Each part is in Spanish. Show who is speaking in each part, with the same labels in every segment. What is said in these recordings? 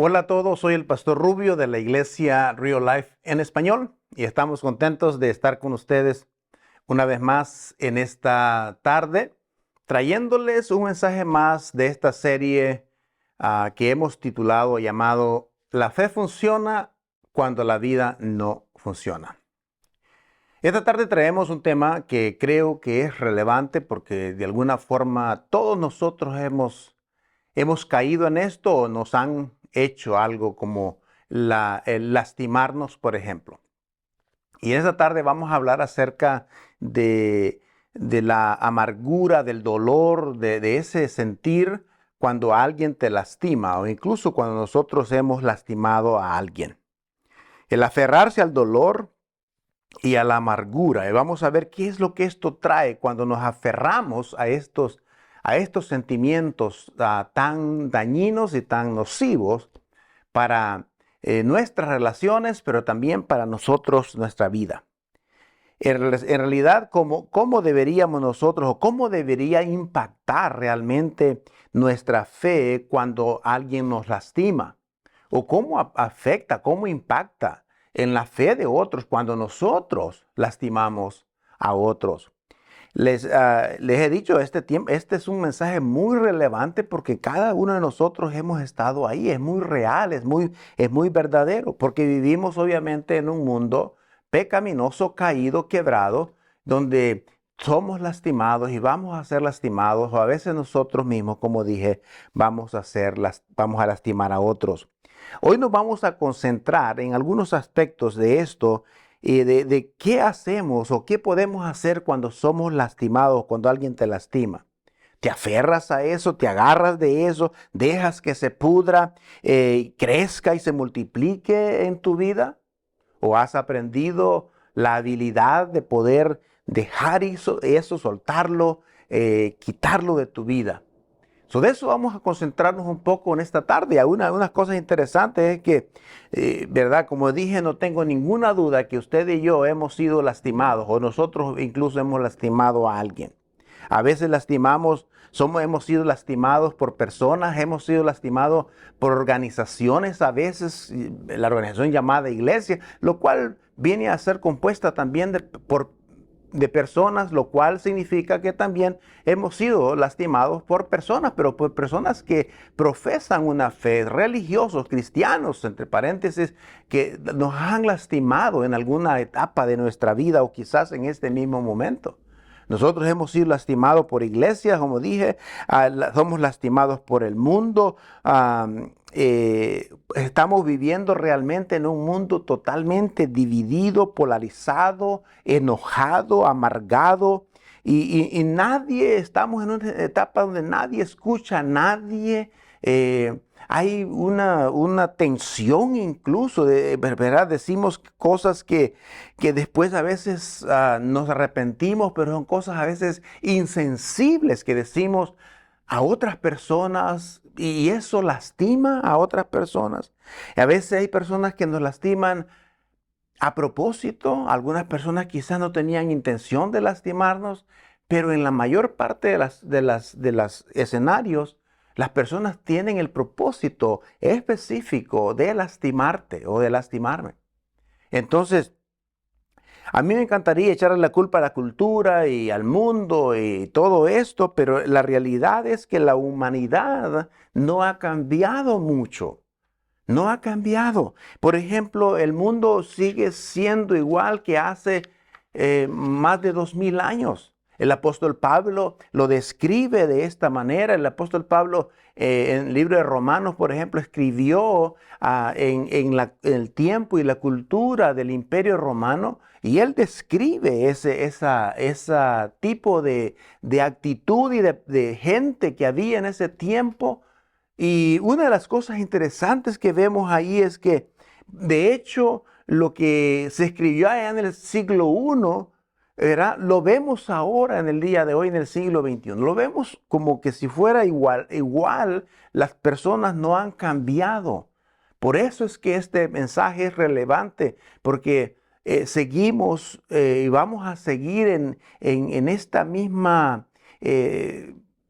Speaker 1: Hola a todos, soy el Pastor Rubio de la Iglesia Real Life en español y estamos contentos de estar con ustedes una vez más en esta tarde, trayéndoles un mensaje más de esta serie que hemos titulado llamado La fe funciona cuando la vida no funciona. Esta tarde traemos un tema que creo que es relevante porque de alguna forma todos nosotros hemos caído en esto o nos han hecho algo como el lastimarnos, por ejemplo. Y esta tarde vamos a hablar acerca de la amargura, del dolor, de ese sentir cuando alguien te lastima o incluso cuando nosotros hemos lastimado a alguien. El aferrarse al dolor y a la amargura. Y vamos a ver qué es lo que esto trae cuando nos aferramos a estos sentimientos tan dañinos y tan nocivos para nuestras relaciones, pero también para nosotros, nuestra vida. En realidad, ¿cómo deberíamos nosotros o cómo debería impactar realmente nuestra fe cuando alguien nos lastima? ¿O cómo afecta, cómo impacta en la fe de otros cuando nosotros lastimamos a otros? Les he dicho, este es un mensaje muy relevante porque cada uno de nosotros hemos estado ahí, es muy real, es muy verdadero, porque vivimos obviamente en un mundo pecaminoso, caído, quebrado, donde somos lastimados y vamos a ser lastimados, o a veces nosotros mismos, como dije, vamos a lastimar a otros. Hoy nos vamos a concentrar en algunos aspectos de esto y de qué hacemos o qué podemos hacer cuando somos lastimados, cuando alguien te lastima. ¿Te aferras a eso? ¿Te agarras de eso? ¿Dejas que se pudra, crezca y se multiplique en tu vida? ¿O has aprendido la habilidad de poder dejar eso soltarlo, quitarlo de tu vida? De eso vamos a concentrarnos un poco en esta tarde. Unas cosas interesantes es que, ¿verdad? Como dije, no tengo ninguna duda que usted y yo hemos sido lastimados o nosotros incluso hemos lastimado a alguien. A veces hemos sido lastimados por personas, hemos sido lastimados por organizaciones, a veces la organización llamada iglesia, lo cual viene a ser compuesta también de personas, lo cual significa que también hemos sido lastimados por personas, pero por personas que profesan una fe, religiosos, cristianos, entre paréntesis, que nos han lastimado en alguna etapa de nuestra vida o quizás en este mismo momento. Nosotros hemos sido lastimados por iglesias, como dije, somos lastimados por el mundo. Estamos viviendo realmente en un mundo totalmente dividido, polarizado, enojado, amargado. Y nadie, estamos en una etapa donde nadie escucha a nadie. Hay una tensión incluso, ¿verdad? Decimos cosas que después a veces nos arrepentimos, pero son cosas a veces insensibles que decimos a otras personas y eso lastima a otras personas. Y a veces hay personas que nos lastiman a propósito, algunas personas quizás no tenían intención de lastimarnos, pero en la mayor parte de los escenarios, las personas tienen el propósito específico de lastimarte o de lastimarme. Entonces, a mí me encantaría echarle la culpa a la cultura y al mundo y todo esto, pero la realidad es que la humanidad no ha cambiado mucho. No ha cambiado. Por ejemplo, el mundo sigue siendo igual que hace más de 2000 años. El apóstol Pablo lo describe de esta manera. El apóstol Pablo en el libro de Romanos, por ejemplo, escribió en el tiempo y la cultura del Imperio Romano y él describe ese tipo de actitud y de gente que había en ese tiempo. Y una de las cosas interesantes que vemos ahí es que, de hecho, lo que se escribió allá en el siglo I, lo vemos ahora en el día de hoy, en el siglo XXI. Lo vemos como que si fuera igual, las personas no han cambiado. Por eso es que este mensaje es relevante, porque seguimos y vamos a seguir en esta misma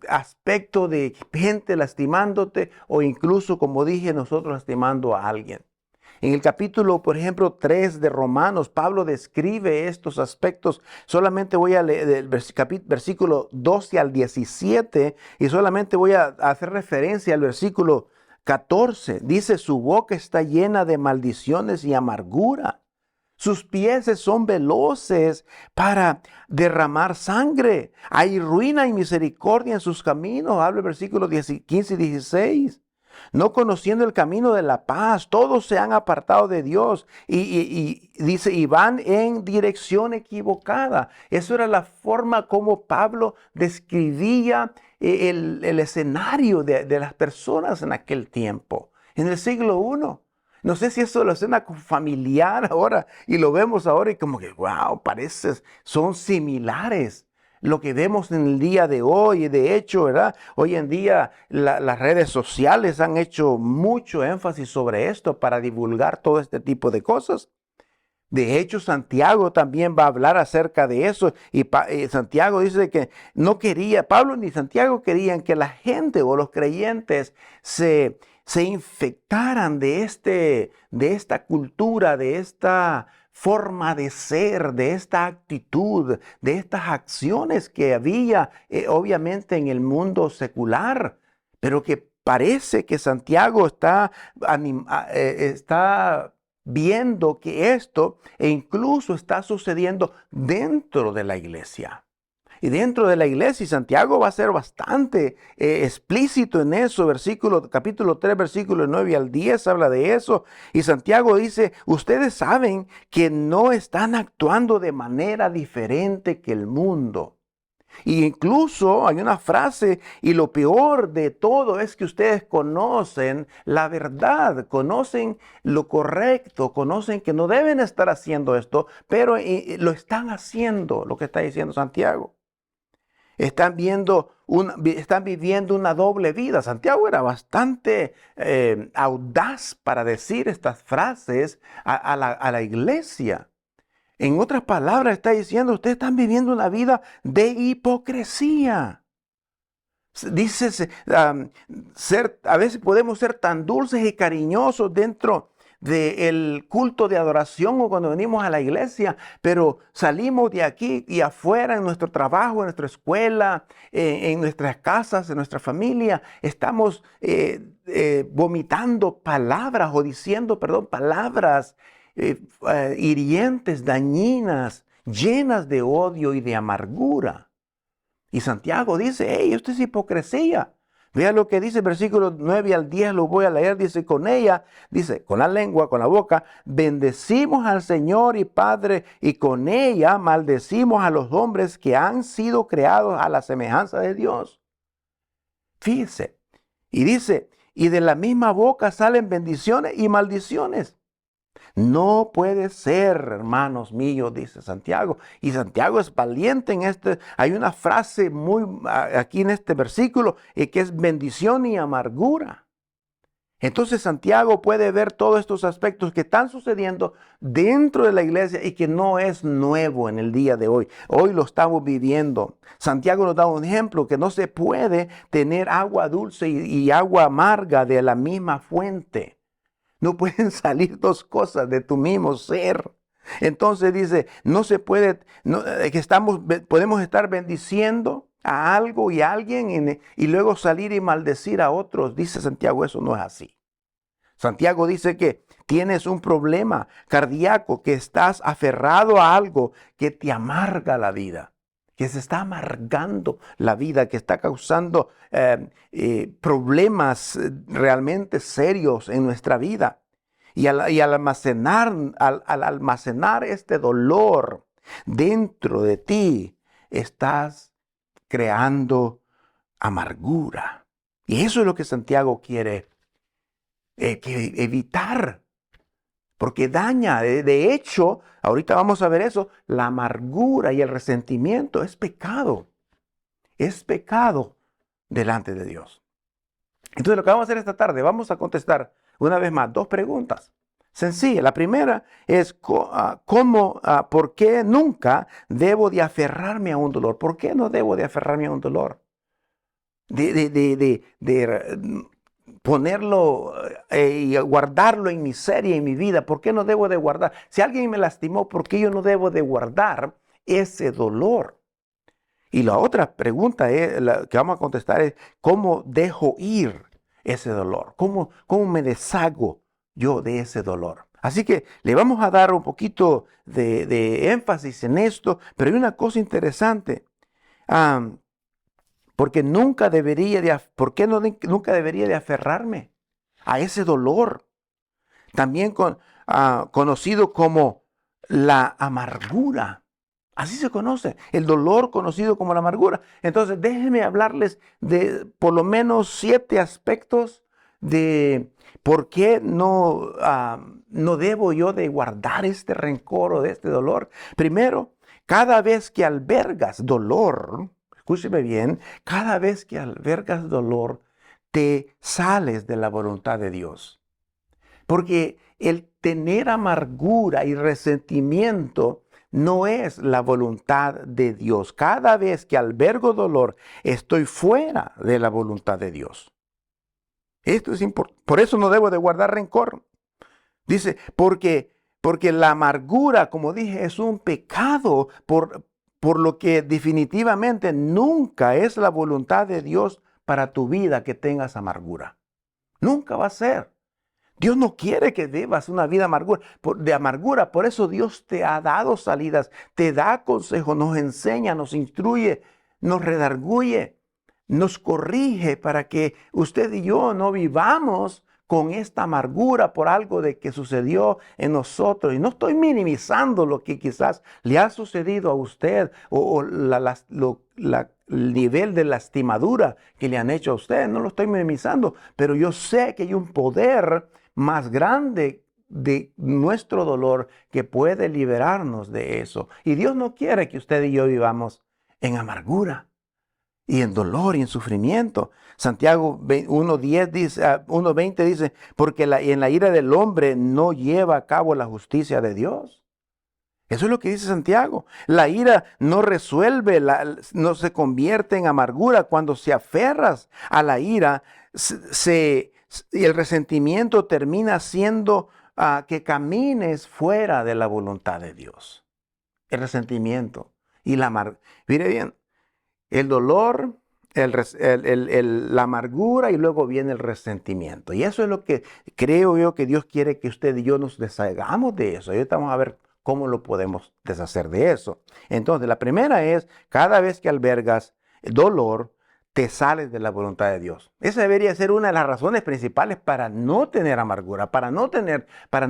Speaker 1: aspecto de gente lastimándote o incluso, como dije, nosotros lastimando a alguien. En el capítulo, por ejemplo, 3 de Romanos, Pablo describe estos aspectos. Solamente voy a leer el versículo 12 al 17 y solamente voy a hacer referencia al versículo 14. Dice, su boca está llena de maldiciones y amargura. Sus pies son veloces para derramar sangre. Hay ruina y misericordia en sus caminos. Habla el versículo 15 y 16. No conociendo el camino de la paz, todos se han apartado de Dios y dice, y van en dirección equivocada. Eso era la forma como Pablo describía el escenario de las personas en aquel tiempo, en el siglo I. No sé si eso lo suena familiar ahora y lo vemos ahora y como que, wow, son similares. Lo que vemos en el día de hoy, de hecho, ¿verdad? Hoy en día las redes sociales han hecho mucho énfasis sobre esto para divulgar todo este tipo de cosas. De hecho, Santiago también va a hablar acerca de eso. Y Santiago dice que no quería, Pablo ni Santiago querían que la gente o los creyentes se infectaran de esta cultura, de esta forma de ser, de esta actitud, de estas acciones que había obviamente en el mundo secular, pero que parece que Santiago está viendo que esto incluso está sucediendo dentro de la iglesia. Y dentro de la iglesia, y Santiago va a ser bastante explícito en eso, capítulo 3, versículo 9 al 10 habla de eso. Y Santiago dice, ustedes saben que no están actuando de manera diferente que el mundo. Y incluso hay una frase, y lo peor de todo es que ustedes conocen la verdad, conocen lo correcto, conocen que no deben estar haciendo esto, pero lo están haciendo, lo que está diciendo Santiago. Están viviendo una doble vida. Santiago era bastante audaz para decir estas frases a la iglesia. En otras palabras, está diciendo, ustedes están viviendo una vida de hipocresía. Dice, a veces podemos ser tan dulces y cariñosos dentro del culto de adoración o cuando venimos a la iglesia, pero salimos de aquí y afuera en nuestro trabajo, en nuestra escuela, en nuestras casas, en nuestra familia, estamos vomitando palabras o diciendo, perdón, palabras hirientes, dañinas, llenas de odio y de amargura. Y Santiago dice, hey, esto es hipocresía. Vea lo que dice, versículos 9 al 10, lo voy a leer, dice, con la lengua, con la boca, bendecimos al Señor y Padre, y con ella maldecimos a los hombres que han sido creados a la semejanza de Dios. Fíjese, y dice, y de la misma boca salen bendiciones y maldiciones. No puede ser, hermanos míos, dice Santiago. Y Santiago es valiente en este. Hay una frase aquí en este versículo que es bendición y amargura. Entonces Santiago puede ver todos estos aspectos que están sucediendo dentro de la iglesia y que no es nuevo en el día de hoy. Hoy lo estamos viviendo. Santiago nos da un ejemplo que no se puede tener agua dulce y agua amarga de la misma fuente. No pueden salir dos cosas de tu mismo ser. Entonces dice, no se puede, podemos estar bendiciendo a algo y a alguien y luego salir y maldecir a otros. Dice Santiago, eso no es así. Santiago dice que tienes un problema cardíaco, que estás aferrado a algo que te amarga la vida, que se está amargando la vida, que está causando problemas realmente serios en nuestra vida. Y al almacenar este dolor dentro de ti, estás creando amargura. Y eso es lo que Santiago quiere evitar. Porque daña, de hecho, ahorita vamos a ver eso, la amargura y el resentimiento es pecado. Es pecado delante de Dios. Entonces lo que vamos a hacer esta tarde, vamos a contestar una vez más 2 preguntas sencillas. La primera es, ¿por qué nunca debo de aferrarme a un dolor? ¿Por qué no debo de aferrarme a un dolor? de ponerlo y guardarlo en mi serie, en mi vida? ¿Por qué no debo de guardar? Si alguien me lastimó, ¿por qué yo no debo de guardar ese dolor? Y la otra pregunta que vamos a contestar es, ¿cómo dejo ir ese dolor? ¿Cómo me deshago yo de ese dolor? Así que le vamos a dar un poquito de énfasis en esto, pero hay una cosa interesante. ah, porque ¿por qué nunca debería de aferrarme a ese dolor? También conocido como la amargura. Así se conoce, el dolor conocido como la amargura. Entonces, déjenme hablarles de por lo menos 7 aspectos de por qué no debo yo de guardar este rencor o de este dolor. Primero, cada vez que albergas dolor, escúcheme bien, cada vez que albergas dolor, te sales de la voluntad de Dios. Porque el tener amargura y resentimiento no es la voluntad de Dios. Cada vez que albergo dolor, estoy fuera de la voluntad de Dios. Esto es importante. Por eso no debo de guardar rencor. Dice, porque la amargura, como dije, es un pecado, por lo que definitivamente nunca es la voluntad de Dios para tu vida que tengas amargura. Nunca va a ser. Dios no quiere que vivas una vida de amargura. Por eso Dios te ha dado salidas, te da consejos, nos enseña, nos instruye, nos redarguye, nos corrige para que usted y yo no vivamos con esta amargura por algo de que sucedió en nosotros. Y no estoy minimizando lo que quizás le ha sucedido a usted o el nivel de lastimadura que le han hecho a usted. No lo estoy minimizando, pero yo sé que hay un poder más grande de nuestro dolor que puede liberarnos de eso. Y Dios no quiere que usted y yo vivamos en amargura y en dolor y en sufrimiento. Santiago 1:10 dice, 1:20 dice, porque en la ira del hombre no lleva a cabo la justicia de Dios. Eso es lo que dice Santiago. La ira no resuelve, no se convierte en amargura. Cuando se aferras a la ira, y el resentimiento termina siendo que camines fuera de la voluntad de Dios. El resentimiento y la amargura. Mire bien, el dolor, la amargura y luego viene el resentimiento. Y eso es lo que creo yo que Dios quiere que usted y yo nos deshagamos de eso. Y ahorita vamos a ver cómo lo podemos deshacer de eso. Entonces, la primera es, cada vez que albergas dolor, te sales de la voluntad de Dios. Esa debería ser una de las razones principales para no tener amargura, para no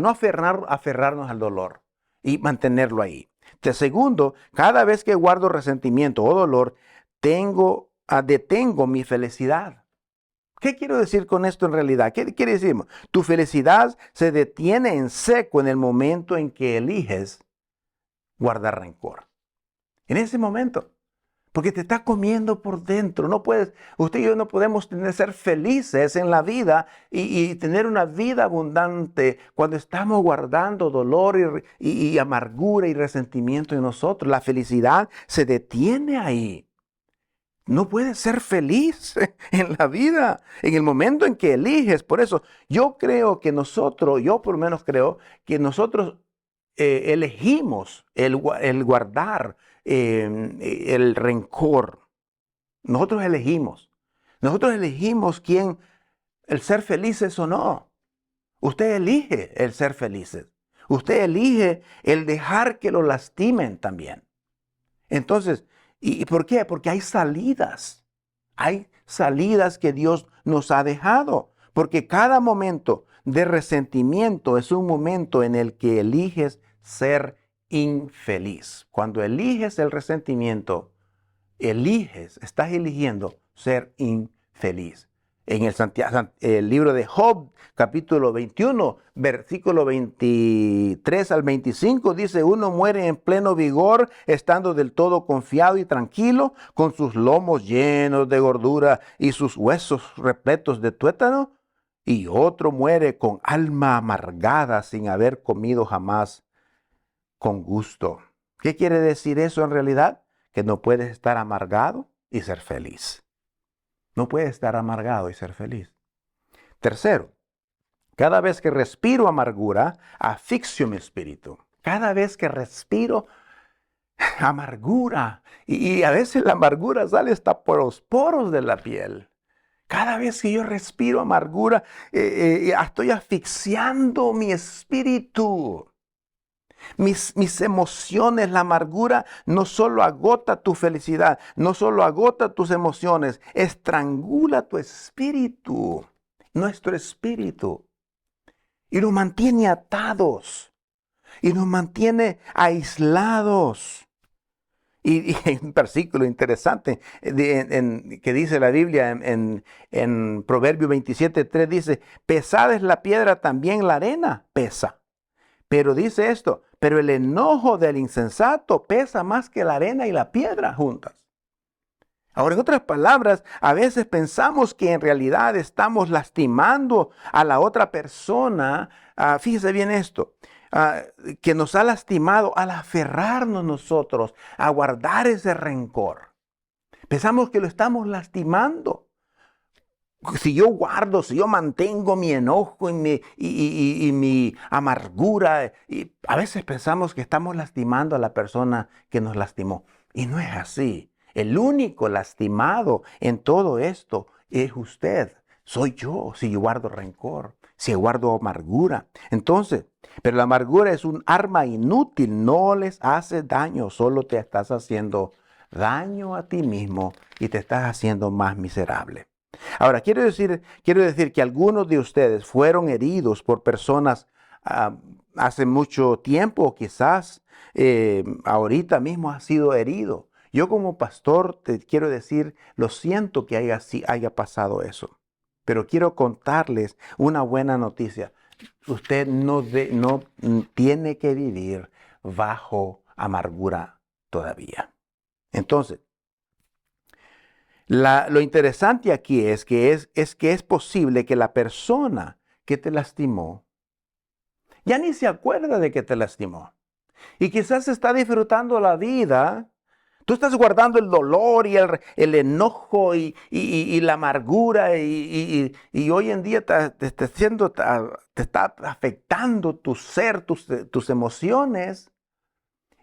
Speaker 1: aferrarnos al dolor y mantenerlo ahí. Segundo, cada vez que guardo resentimiento o dolor, detengo mi felicidad. ¿Qué quiero decir con esto en realidad? ¿Qué quiere decir? Tu felicidad se detiene en seco en el momento en que eliges guardar rencor. En ese momento. Porque te está comiendo por dentro. No puedes, usted y yo no podemos ser felices en la vida y tener una vida abundante cuando estamos guardando dolor y amargura y resentimiento en nosotros. La felicidad se detiene ahí. No puedes ser feliz en la vida, en el momento en que eliges. Por eso yo creo que yo por lo menos creo que nosotros elegimos el guardar el rencor. Nosotros elegimos. Nosotros elegimos el ser felices o no. Usted elige el ser felices. Usted elige el dejar que lo lastimen también. Entonces, ¿y por qué? Porque hay salidas. Hay salidas que Dios nos ha dejado. Porque cada momento de resentimiento es un momento en el que eliges ser infeliz. Cuando eliges el resentimiento, estás eligiendo ser infeliz. En el libro de Job, capítulo 21, versículo 23 al 25, dice, uno muere en pleno vigor, estando del todo confiado y tranquilo, con sus lomos llenos de gordura y sus huesos repletos de tuétano, y otro muere con alma amargada sin haber comido jamás con gusto. ¿Qué quiere decir eso en realidad? Que no puedes estar amargado y ser feliz. No puede estar amargado y ser feliz. Tercero, cada vez que respiro amargura, asfixio mi espíritu. Cada vez que respiro amargura, y a veces la amargura sale hasta por los poros de la piel. Cada vez que yo respiro amargura, estoy asfixiando mi espíritu. Mis emociones, la amargura no solo agota tu felicidad, no solo agota tus emociones, estrangula tu espíritu, nuestro espíritu, y nos mantiene atados, y nos mantiene aislados. Y hay un versículo interesante que dice la Biblia en Proverbio 27:3, dice, pesada es la piedra, también la arena pesa. Pero dice esto, pero el enojo del insensato pesa más que la arena y la piedra juntas. Ahora, en otras palabras, a veces pensamos que en realidad estamos lastimando a la otra persona. Fíjese bien esto, que nos ha lastimado al aferrarnos nosotros a guardar ese rencor. Pensamos que lo estamos lastimando. Si yo mantengo mi enojo y mi amargura, y a veces pensamos que estamos lastimando a la persona que nos lastimó. Y no es así. El único lastimado en todo esto es usted. Soy yo si yo guardo rencor, si guardo amargura. Entonces, pero la amargura es un arma inútil, no les hace daño, solo te estás haciendo daño a ti mismo y te estás haciendo más miserable. Ahora, quiero decir que algunos de ustedes fueron heridos por personas hace mucho tiempo, quizás ahorita mismo has sido herido. Yo como pastor te quiero decir, lo siento que haya pasado eso, pero quiero contarles una buena noticia. Usted no tiene que vivir bajo amargura todavía. Entonces, lo interesante aquí es que es posible que la persona que te lastimó ya ni se acuerda de que te lastimó. Y quizás está disfrutando la vida. Tú estás guardando el dolor y el enojo y la amargura y hoy en día te está afectando tu ser, tus emociones.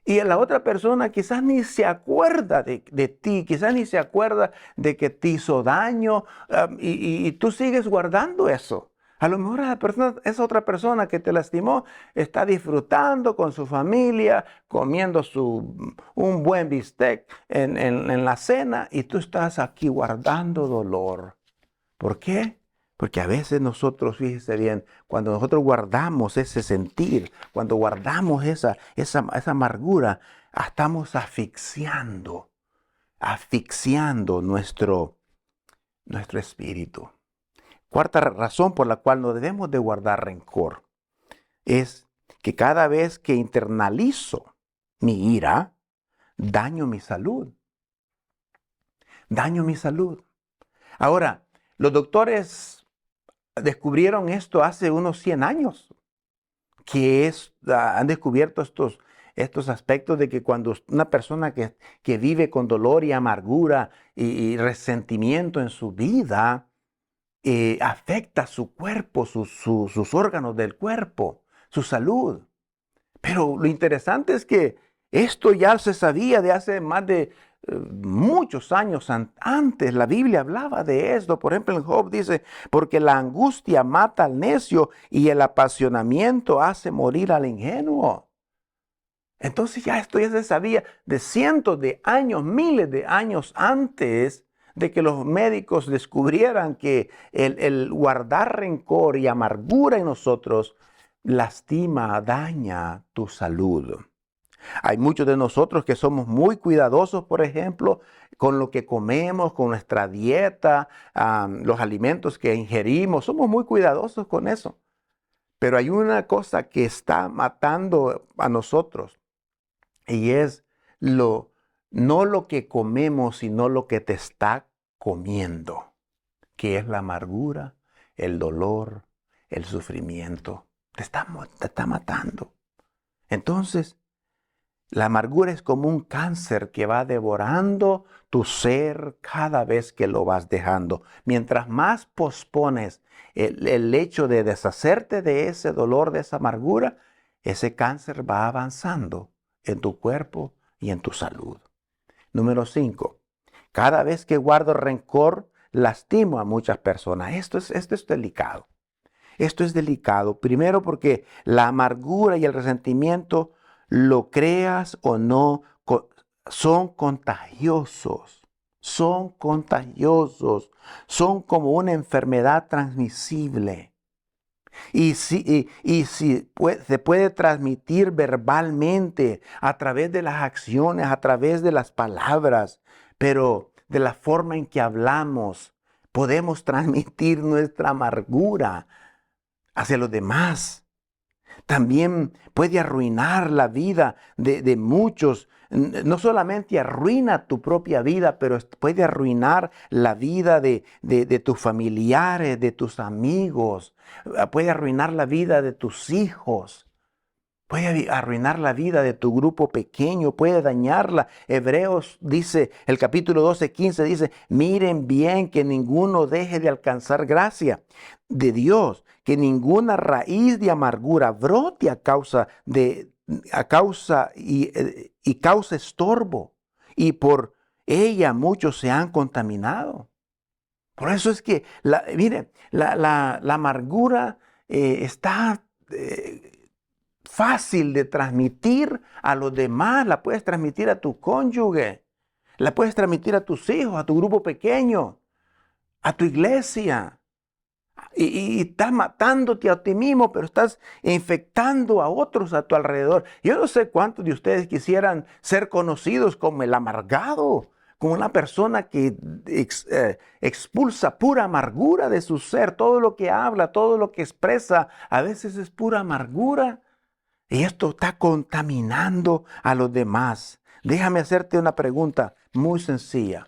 Speaker 1: Y la otra persona quizás ni se acuerda de ti, quizás ni se acuerda de que te hizo daño, y tú sigues guardando eso. A lo mejor esa otra persona que te lastimó está disfrutando con su familia, comiendo un buen bistec en la cena, y tú estás aquí guardando dolor. ¿Por qué? Porque a veces nosotros, fíjese bien, cuando nosotros guardamos ese sentir, cuando guardamos esa amargura, estamos asfixiando nuestro espíritu. Cuarta razón por la cual no debemos de guardar rencor es que cada vez que internalizo mi ira, daño mi salud. Daño mi salud. Ahora, los doctores descubrieron esto hace unos 100 años, han descubierto estos aspectos de que cuando una persona que vive con dolor y amargura y resentimiento en su vida, afecta su cuerpo, sus órganos del cuerpo, su salud. Pero lo interesante es que esto ya se sabía de hace más de muchos años antes. La Biblia hablaba de esto. Por ejemplo, en Job dice, porque la angustia mata al necio y el apasionamiento hace morir al ingenuo. Entonces esto ya se sabía de cientos de años, miles de años antes de que los médicos descubrieran que el guardar rencor y amargura en nosotros lastima, daña tu salud. Hay muchos de nosotros que somos muy cuidadosos, por ejemplo, con lo que comemos, con nuestra dieta, los alimentos que ingerimos. Somos muy cuidadosos con eso. Pero hay una cosa que está matando a nosotros y es no lo que comemos, sino lo que te está comiendo, que es la amargura, el dolor, el sufrimiento. Te está matando. Entonces, La amargura es como un cáncer que va devorando tu ser cada vez que lo vas dejando. Mientras más pospones el hecho de deshacerte de ese dolor, de esa amargura, ese cáncer va avanzando en tu cuerpo y en tu salud. Número 5. Cada vez que guardo rencor, lastimo a muchas personas. Esto es delicado. Esto es delicado. Primero porque la amargura y el resentimiento, lo creas o no, son contagiosos. Son contagiosos. Son como una enfermedad transmisible. Se puede transmitir verbalmente, a través de las acciones, a través de las palabras, pero de la forma en que hablamos, podemos transmitir nuestra amargura hacia los demás. También puede arruinar la vida de muchos. No solamente arruina tu propia vida, pero puede arruinar la vida de tus familiares, de tus amigos. Puede arruinar la vida de tus hijos. Puede arruinar la vida de tu grupo pequeño, puede dañarla. Hebreos dice, el capítulo 12:15 dice, miren bien que ninguno deje de alcanzar gracia de Dios, que ninguna raíz de amargura brote y causa estorbo, y por ella muchos se han contaminado. Por eso es que, miren, la amargura está fácil de transmitir a los demás. La puedes transmitir a tu cónyuge, la puedes transmitir a tus hijos, a tu grupo pequeño, a tu iglesia. Y estás matándote a ti mismo, pero estás infectando a otros a tu alrededor. Yo no sé cuántos de ustedes quisieran ser conocidos como el amargado, como una persona que expulsa pura amargura de su ser. Todo lo que habla, todo lo que expresa, a veces es pura amargura. Y esto está contaminando a los demás. Déjame hacerte una pregunta muy sencilla.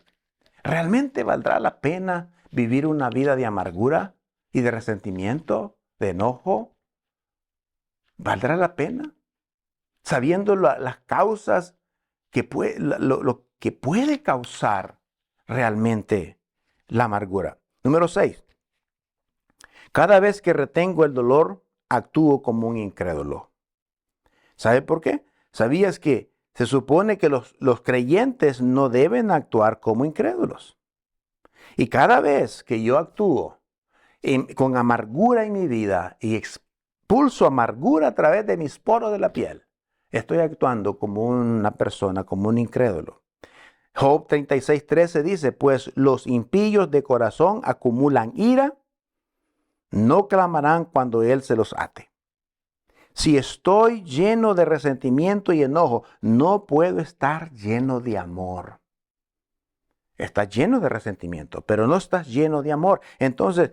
Speaker 1: ¿Realmente valdrá la pena vivir una vida de amargura y de resentimiento, de enojo? ¿Valdrá la pena? Sabiendo las causas que lo que puede causar realmente la amargura. Número 6. Cada vez que retengo el dolor, actúo como un incrédulo. ¿Sabe por qué? ¿Sabías que se supone que los creyentes no deben actuar como incrédulos? Y cada vez que yo actúo con amargura en mi vida y expulso amargura a través de mis poros de la piel, estoy actuando como una persona, como un incrédulo. Job 36:13 dice, pues los impíos de corazón acumulan ira, no clamarán cuando él se los ate. Si estoy lleno de resentimiento y enojo, no puedo estar lleno de amor. Estás lleno de resentimiento, pero no estás lleno de amor. Entonces,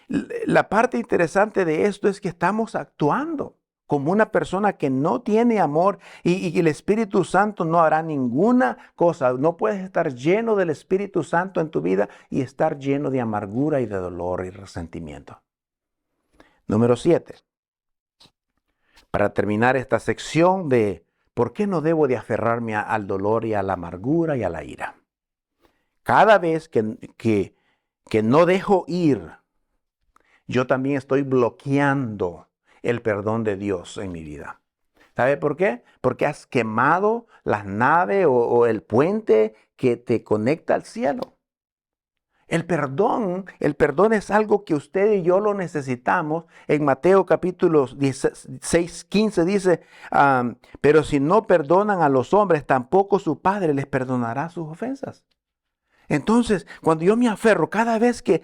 Speaker 1: la parte interesante de esto es que estamos actuando como una persona que no tiene amor y el Espíritu Santo no hará ninguna cosa. No puedes estar lleno del Espíritu Santo en tu vida y estar lleno de amargura y de dolor y resentimiento. Número 7. Para terminar esta sección de por qué no debo de aferrarme al dolor y a la amargura y a la ira. Cada vez que no dejo ir, yo también estoy bloqueando el perdón de Dios en mi vida. ¿Sabe por qué? Porque has quemado las naves o el puente que te conecta al cielo. El perdón es algo que usted y yo lo necesitamos. En Mateo capítulo 16:15 dice, pero si no perdonan a los hombres, tampoco su Padre les perdonará sus ofensas. Entonces, cuando yo me aferro, cada vez que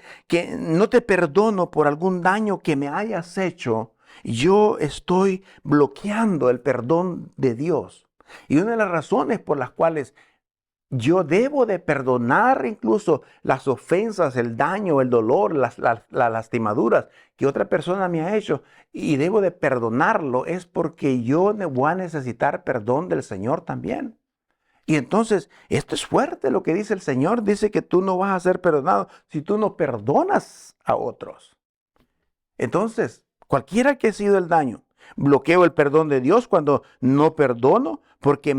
Speaker 1: no te perdono por algún daño que me hayas hecho, yo estoy bloqueando el perdón de Dios. Y una de las razones por las cuales yo debo de perdonar incluso las ofensas, el daño, el dolor, las lastimaduras que otra persona me ha hecho, y debo de perdonarlo, es porque yo voy a necesitar perdón del Señor también. Y entonces, esto es fuerte lo que dice el Señor. Dice que tú no vas a ser perdonado si tú no perdonas a otros. Entonces, cualquiera que ha sido el daño, Bloqueo el perdón de Dios cuando no perdono porque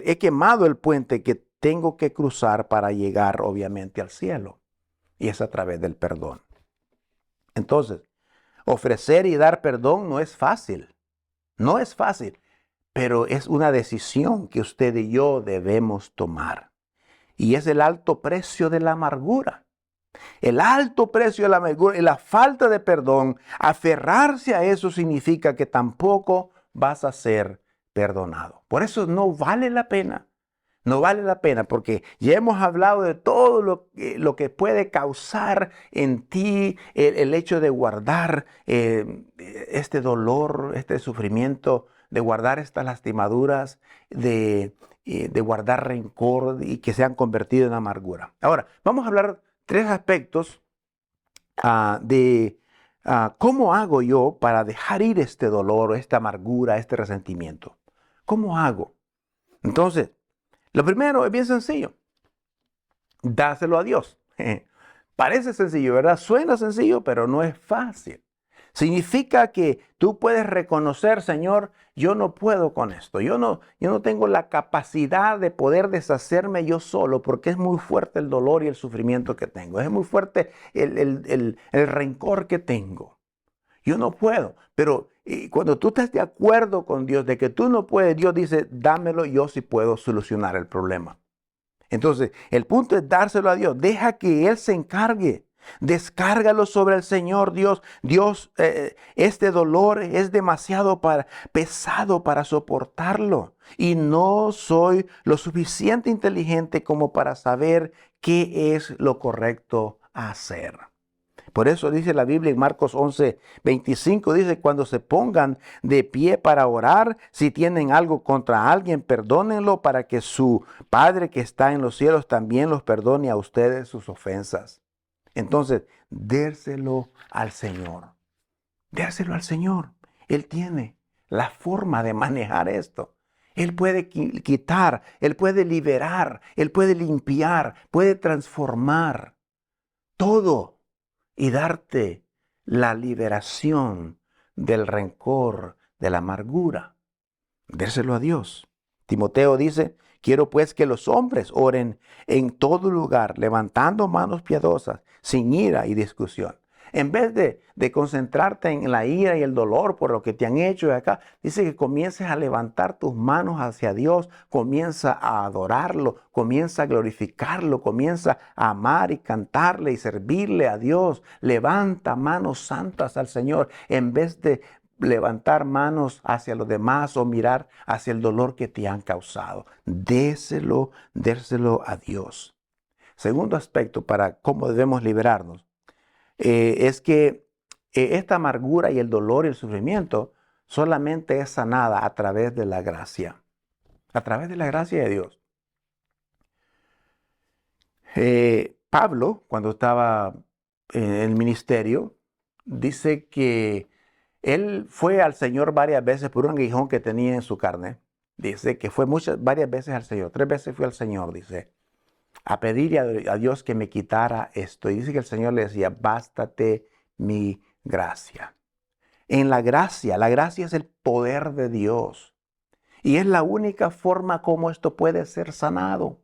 Speaker 1: he quemado el puente que tengo que cruzar para llegar obviamente al cielo. Y es a través del perdón. Entonces, ofrecer y dar perdón no es fácil. No es fácil, pero es una decisión que usted y yo debemos tomar. Y es el alto precio de la amargura. El alto precio de la amargura y la falta de perdón, aferrarse a eso significa que tampoco vas a ser perdonado. Por eso no vale la pena. No vale la pena porque ya hemos hablado de todo lo que puede causar en ti el hecho de guardar este dolor, este sufrimiento, de guardar estas lastimaduras, de guardar rencor y que se han convertido en amargura. Ahora, vamos a hablar tres aspectos de cómo hago yo para dejar ir este dolor, esta amargura, este resentimiento. ¿Cómo hago? Entonces, lo primero es bien sencillo. Dáselo a Dios. Parece sencillo, ¿verdad? Suena sencillo, pero no es fácil. Significa que tú puedes reconocer, Señor, yo no puedo con esto. Yo no tengo la capacidad de poder deshacerme yo solo porque es muy fuerte el dolor y el sufrimiento que tengo. Es muy fuerte el rencor que tengo. Yo no puedo, pero cuando tú estás de acuerdo con Dios de que tú no puedes, Dios dice, dámelo, yo sí puedo solucionar el problema. Entonces, el punto es dárselo a Dios. Deja que Él se encargue. Descárgalo sobre el Señor, Dios. Dios, este dolor es demasiado pesado para soportarlo. Y no soy lo suficiente inteligente como para saber qué es lo correcto hacer. Por eso dice la Biblia en Marcos 11:25, dice, cuando se pongan de pie para orar, si tienen algo contra alguien, perdónenlo para que su Padre que está en los cielos también los perdone a ustedes sus ofensas. Entonces, dérselo al Señor. Dérselo al Señor. Él tiene la forma de manejar esto. Él puede quitar, Él puede liberar, Él puede limpiar, puede transformar todo y darte la liberación del rencor, de la amargura. Dérselo a Dios. Timoteo dice, quiero pues que los hombres oren en todo lugar, levantando manos piadosas, sin ira y discusión. En vez de concentrarte en la ira y el dolor por lo que te han hecho de acá, dice que comiences a levantar tus manos hacia Dios, comienza a adorarlo, comienza a glorificarlo, comienza a amar y cantarle y servirle a Dios. Levanta manos santas al Señor en vez de levantar manos hacia los demás o mirar hacia el dolor que te han causado. Déselo a Dios. Segundo aspecto para cómo debemos liberarnos es que esta amargura y el dolor y el sufrimiento solamente es sanada a través de la gracia. A través de la gracia de Dios. Pablo, cuando estaba en el ministerio, dice que él fue al Señor varias veces por un aguijón que tenía en su carne. Dice que fue varias veces al Señor. 3 veces fue al Señor, dice, a pedir a Dios que me quitara esto. Y dice que el Señor le decía, bástate mi gracia. En la gracia es el poder de Dios. Y es la única forma como esto puede ser sanado.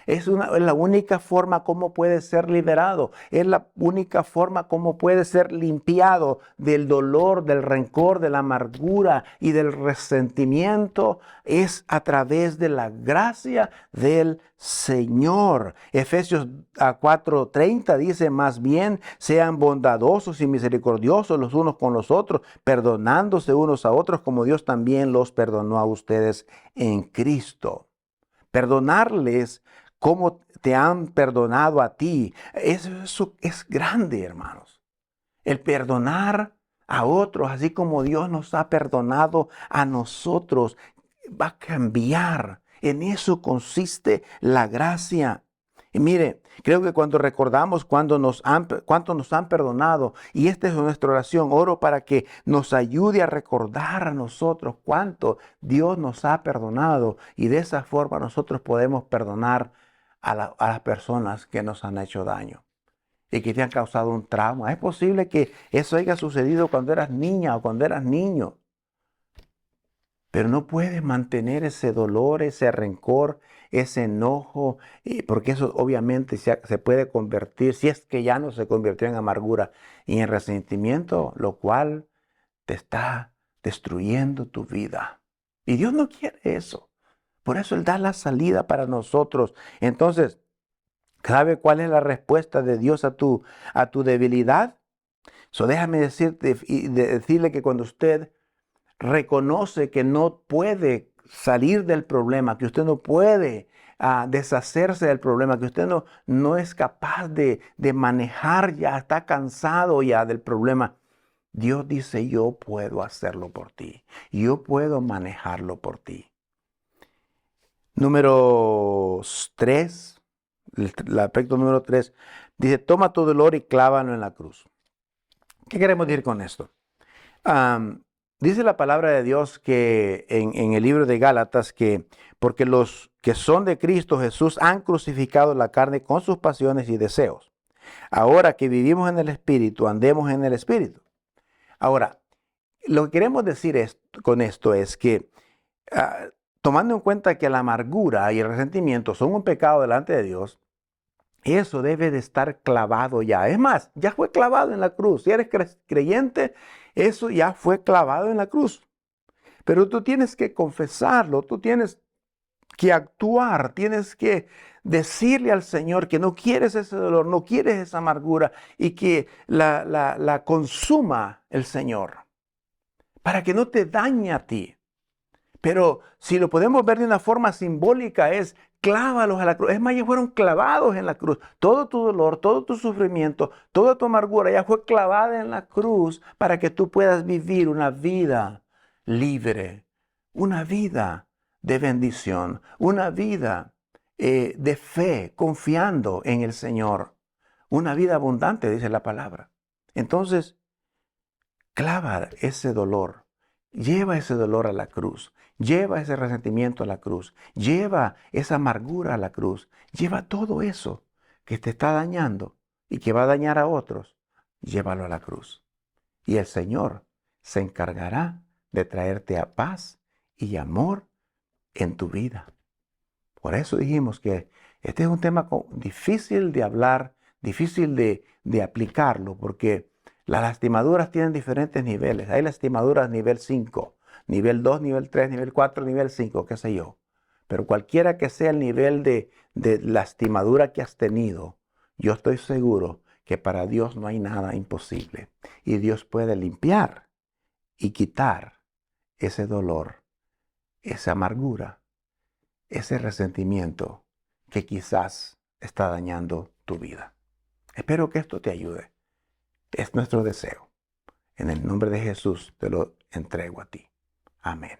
Speaker 1: Es la única forma como puede ser liberado. Es la única forma como puede ser limpiado del dolor, del rencor, de la amargura y del resentimiento. Es a través de la gracia del Señor. Efesios 4:30 dice, más bien sean bondadosos y misericordiosos los unos con los otros, perdonándose unos a otros como Dios también los perdonó a ustedes en Cristo. Perdonarles como te han perdonado a ti. Eso es grande, hermanos. El perdonar a otros, así como Dios nos ha perdonado a nosotros, va a cambiar. En eso consiste la gracia. Y mire, creo que cuando recordamos cuánto nos han perdonado, y esta es nuestra oración, oro para que nos ayude a recordar a nosotros cuánto Dios nos ha perdonado, y de esa forma nosotros podemos perdonar a las personas que nos han hecho daño. y que te han causado un trauma. Es posible que eso haya sucedido cuando eras niña o cuando eras niño. Pero no puedes mantener ese dolor, ese rencor, ese enojo, porque eso obviamente se puede convertir, si es que ya no se convirtió en amargura y en resentimiento, lo cual te está destruyendo tu vida. Y Dios no quiere eso. Por eso Él da la salida para nosotros. Entonces, ¿sabe cuál es la respuesta de Dios a tu debilidad? Déjame decirte y decirle que cuando usted reconoce que no puede salir del problema, que usted no puede deshacerse del problema, que usted no es capaz de manejar ya, está cansado ya del problema. Dios dice, yo puedo hacerlo por ti, yo puedo manejarlo por ti. Número 3, el aspecto número 3, dice, toma tu dolor y clávalo en la cruz. ¿Qué queremos decir con esto? Dice la palabra de Dios que en el libro de Gálatas que porque los que son de Cristo Jesús han crucificado la carne con sus pasiones y deseos. Ahora que vivimos en el Espíritu, andemos en el Espíritu. Ahora, lo que queremos decir con esto es que tomando en cuenta que la amargura y el resentimiento son un pecado delante de Dios, eso debe de estar clavado ya. Es más, ya fue clavado en la cruz. Si eres creyente, eso ya fue clavado en la cruz. Pero tú tienes que confesarlo, tú tienes que actuar, tienes que decirle al Señor que no quieres ese dolor, no quieres esa amargura y que la consuma el Señor para que no te dañe a ti. Pero si lo podemos ver de una forma simbólica es clávalos a la cruz. Es más, ya fueron clavados en la cruz. Todo tu dolor, todo tu sufrimiento, toda tu amargura ya fue clavada en la cruz para que tú puedas vivir una vida libre, una vida de bendición, una vida de fe, confiando en el Señor. Una vida abundante, dice la palabra. Entonces, clava ese dolor. Lleva ese dolor a la cruz, lleva ese resentimiento a la cruz, lleva esa amargura a la cruz, lleva todo eso que te está dañando y que va a dañar a otros, llévalo a la cruz. Y el Señor se encargará de traerte a paz y amor en tu vida. Por eso dijimos que este es un tema difícil de hablar, difícil de aplicarlo, porque las lastimaduras tienen diferentes niveles. Hay lastimaduras nivel 5, nivel 2, nivel 3, nivel 4, nivel 5, qué sé yo. Pero cualquiera que sea el nivel de lastimadura que has tenido, yo estoy seguro que para Dios no hay nada imposible. Y Dios puede limpiar y quitar ese dolor, esa amargura, ese resentimiento que quizás está dañando tu vida. Espero que esto te ayude. Es nuestro deseo. En el nombre de Jesús te lo entrego a ti. Amén.